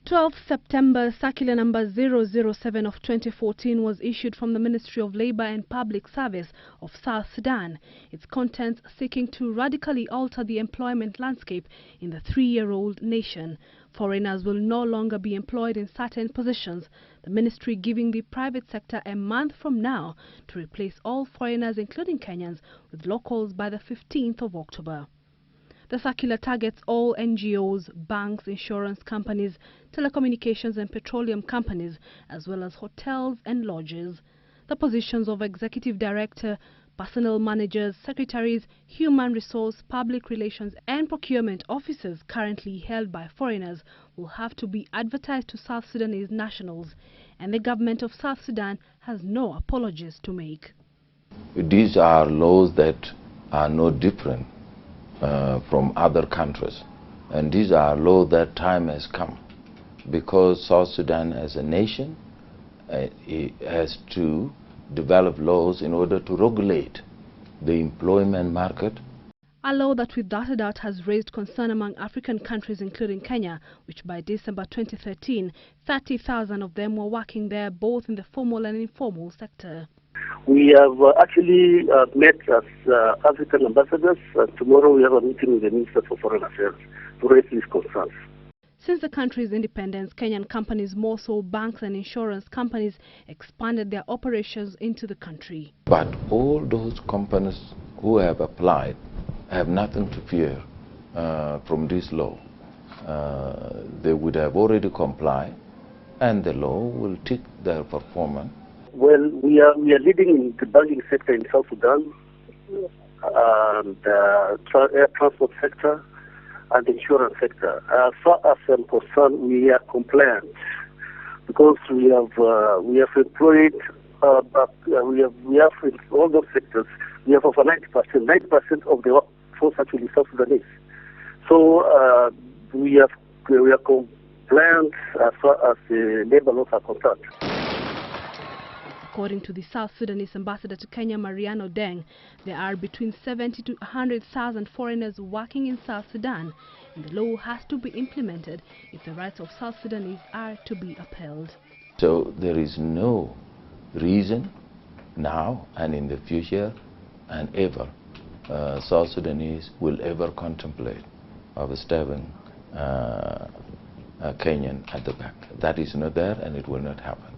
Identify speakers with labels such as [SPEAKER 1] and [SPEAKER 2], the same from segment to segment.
[SPEAKER 1] 12th September, Circular number 007 of 2014 was issued from the Ministry of Labour and Public Service of South Sudan. Its contents seeking to radically alter the employment landscape in the three-year-old nation. Foreigners will no longer be employed in certain positions, the ministry giving the private sector a month from now to replace all foreigners, including Kenyans, with locals by the 15th of October. The circular targets all NGOs, banks, insurance companies, telecommunications and petroleum companies, as well as hotels and lodges. The positions of executive director, personnel managers, secretaries, human resource, public relations and procurement officers currently held by foreigners will have to be advertised to South Sudanese nationals, and the government of South Sudan has no apologies to make.
[SPEAKER 2] These are laws that are no different from other countries, and these are laws that time has come, because South Sudan as a nation it has to develop laws in order to regulate the employment market.
[SPEAKER 1] A law that without a doubt has raised concern among African countries including Kenya, which by December 2013, 30,000 of them were working there both in the formal and informal sector.
[SPEAKER 3] We have actually met as African ambassadors. Tomorrow we have a meeting with the Minister for Foreign Affairs to raise these concerns.
[SPEAKER 1] Since the country's independence, Kenyan companies, more so banks and insurance companies, expanded their operations into the country.
[SPEAKER 2] But all those companies who have applied have nothing to fear from this law. They would have already complied, and the law will take their performance.
[SPEAKER 3] Well, we are leading in the banking sector in South Sudan, the air transport sector, and the insurance sector. As far as I'm concerned, we are compliant because we have employed, we have in all those sectors. We have over 90% of the workforce actually South Sudanese. So we are compliant as far as the labor laws are concerned.
[SPEAKER 1] According to the South Sudanese ambassador to Kenya, Mariano Deng, there are between 70 to 100,000 foreigners working in South Sudan, and the law has to be implemented if the rights of South Sudanese are to be upheld.
[SPEAKER 2] So there is no reason now and in the future and ever South Sudanese will ever contemplate of stabbing a Kenyan at the back. That is not there, and it will not happen.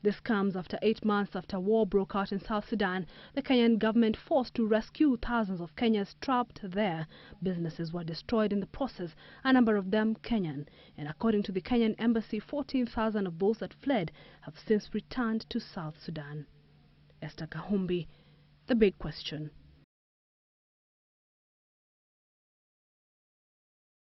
[SPEAKER 1] This comes after 8 months after war broke out in South Sudan. The Kenyan government forced to rescue thousands of Kenyans trapped there. Businesses were destroyed in the process, a number of them Kenyan. And according to the Kenyan embassy, 14,000 of those that fled have since returned to South Sudan. Esther, Kahumbi, The Big Question.